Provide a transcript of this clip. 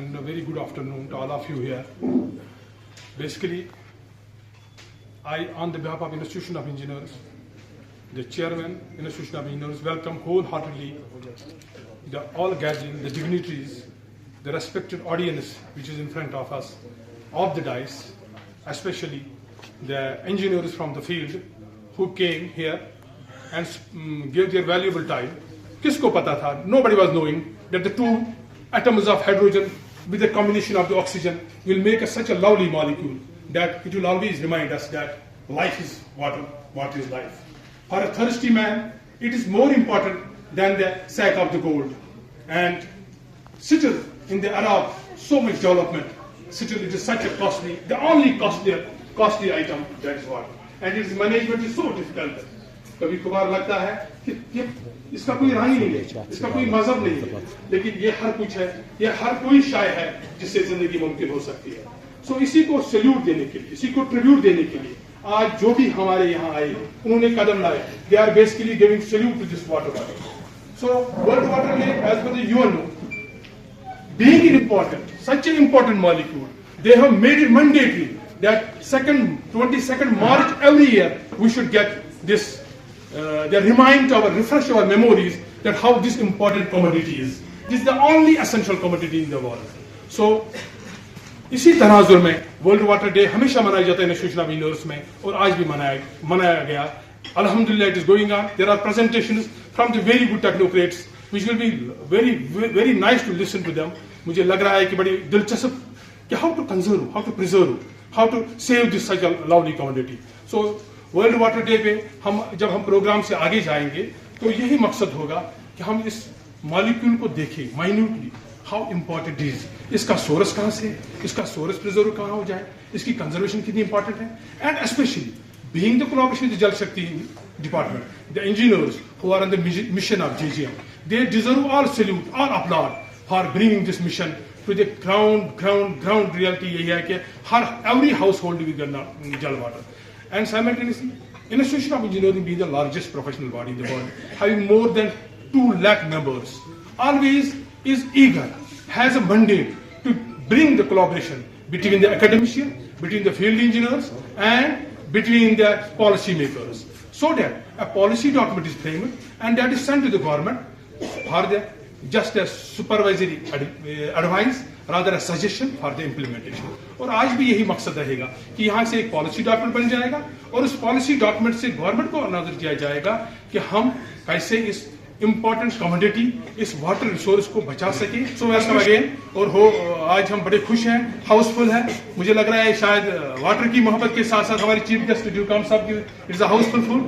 And a very good afternoon to all of you here. Basically, I, on the behalf of Institution of Engineers, the Chairman, Institution of Engineers, welcome wholeheartedly the all gathering, the dignitaries, the respected audience which is in front of us, of the dais, especially the engineers from the field who came here and gave their valuable time. Kisko pata tha? Nobody was knowing that the two atoms of hydrogen with the combination of the oxygen will make such a lovely molecule that it will always remind us that life is water, what is life. For a thirsty man, it is more important than the sack of the gold. And still, in the era of so much development, still it is such a costly, the only costly item, that is water. And its management is so difficult. कभी कभार लगता है कि ये इसका कोई रंग नहीं है, इसका कोई मजहब नहीं है, लेकिन ये हर कुछ है, ये हर कोई शाय है जिससे जिंदगी मुमकिन हो सकती है. सो इसी को सैल्यूट देने के लिए, इसी को ट्रिब्यूट देने के लिए आज जो भी हमारे यहाँ आए उन्होंने कदम लाए. They are basically giving salute to this water body. So world water day as पर the UNO being important, such an important molecule, they have made it mandatory that 22nd March every year we should get this. They remind refresh our memories that how this important commodity is. This is the only essential commodity in the world. So, इसी तनाजुर में world water day हमेशा मनाया जाता है institution of engineers में और आज भी मनाया गया. Alhamdulillah, it is going on. There are presentations from the very good technocrats which will be very nice to listen to them. मुझे लग रहा है कि बड़ी दिलचस्प कि how to conserve, how to preserve, how to save this such a lovely commodity. So world water day पे जब हम प्रोग्राम से आगे जाएंगे तो यही मकसद होगा कि हम इस मॉलिक्यूल को देखें माइन्यूटली, हाउ इंपॉर्टेंट इज, इसका सोर्स कहाँ से, इसका सोर्स प्रिजर्व कहाँ हो जाए, इसकी कंजर्वेशन कितनी इंपॉर्टेंट है. And specially being the collaboration with Jal Shakti department, the engineers who are on the mission of JGM, they deserve all salute, all applaud for bringing this mission to the ground reality. यही है कि हर every household with jal water. And simultaneously, Institution of Engineering being the largest professional body in the world, having more than 2 lakh members, always is eager, has a mandate to bring the collaboration between the academician, between the field engineers, and between the policy makers, so that a policy document is framed and that is sent to the government for the just as supervisory advice, rather a suggestion for the implementation. और आज भी यही मकसद रहेगा कि यहाँ से एक पॉलिसी डॉक्यूमेंट बन जाएगा और उस पॉलिसी डॉक्यूमेंट से गवर्नमेंट को नजर दिया जाएगा कि हम कैसे इस इम्पोर्टेंट कमोडिटी, इस वाटर रिसोर्स को बचा सके. So welcome again. और आज हम बड़े खुश हैं, हाउसफुल है. मुझे लग रहा है शायद वाटर की मोहब्बत के साथ साथ हमारी चीफ गेस्ट जो काम साहब की इट्स अ हाउसफुल.